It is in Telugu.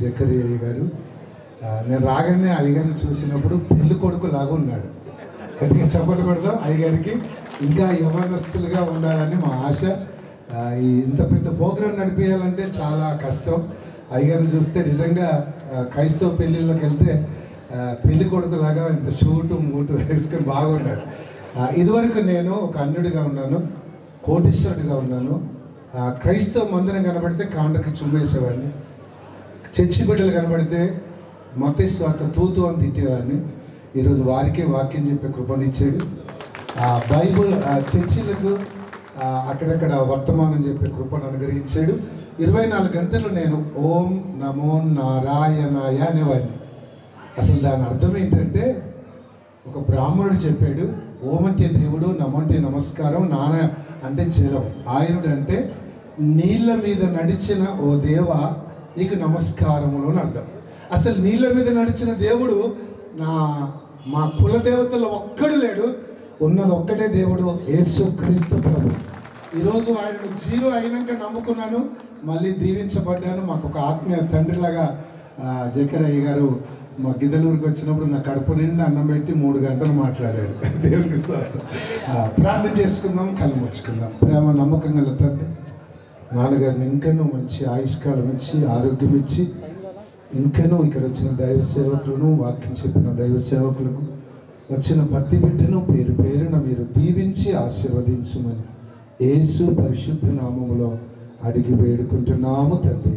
జకరియా గారు నేను రాగానే అయ్యగారిని చూసినప్పుడు పెళ్లి కొడుకు లాగా ఉన్నాడు. గట్టిగా చెప్పలు కొడదాం అయ్యగారికి. ఇంకా యవనస్తులుగా ఉండాలని మా ఆశ. ఇంత పెద్ద ప్రోగ్రాం నడిపేయాలంటే చాలా కష్టం. అయ్యగారిని చూస్తే నిజంగా క్రైస్తవ పెళ్ళిళ్ళకి వెళ్తే పెళ్లి కొడుకు లాగా ఇంత షూటు మూటు వేసుకొని బాగున్నాడు. ఇదివరకు నేను ఒక అన్యుడిగా ఉన్నాను, కోటీశ్వరుడిగా ఉన్నాను. క్రైస్తవ మందిరం కనబడితే కాండ్రకి చుమ్మేసేవాడిని. చర్చి బిడ్డలు కనబడితే మత్తయి సువార్త తూతు అని తిట్టేవాడిని. ఈరోజు వారికే వాక్యం చెప్పే కృపనిచ్చాడు. బైబుల్ చర్చిలకు అక్కడక్కడ వర్తమానం చెప్పే కృపను అనుగ్రహించాడు. 24 గంటలు నేను ఓం నమో నారాయణాయ అనేవాడిని. అసలు దాని అర్థం ఏంటంటే, ఒక బ్రాహ్మణుడు చెప్పాడు, ఓం అంటే దేవుడు, నమో అంటే నమస్కారం, నాన అంటే జలం, ఆయనుడు అంటే నీళ్ళ మీద నడిచిన ఓ దేవ నీకు నమస్కారములు అని అర్థం. అసలు నీళ్ళ మీద నడిచిన దేవుడు మా కుల దేవతలో ఒక్కడు లేడు, ఉన్నది ఒక్కటే దేవుడు, యేసుక్రీస్తు ప్రభు. ఈరోజు ఆయన జీరో అయినాక నమ్ముకున్నాను, మళ్ళీ దీవించబడ్డాను. మాకు ఒక ఆత్మీయ తండ్రిలాగా జకరయ్య గారు మా గిద్దలూరుకి వచ్చినప్పుడు నా కడుపు నిండా అన్నం పెట్టి 3 గంటలు మాట్లాడాడు. దేవునికి ప్రార్థన చేసుకుందాం, కళ్ళు ముచ్చుకుందాం. ప్రేమ నమ్మకం గల తండ్రి, నాన్నగారిని ఇంకనూ మంచి ఆయుష్కాలం ఇచ్చి ఆరోగ్యం ఇచ్చి, ఇంకనూ ఇక్కడ వచ్చిన దైవ సేవకులను, వాక్యం చెప్పిన దైవ సేవకులకు, వచ్చిన ప్రతి బిడ్డను పేరు పేరున మీరు దీవించి ఆశీర్వదించమని యేసు పరిశుద్ధ నామములో అడిగి వేడుకుంటున్నాము తండ్రి.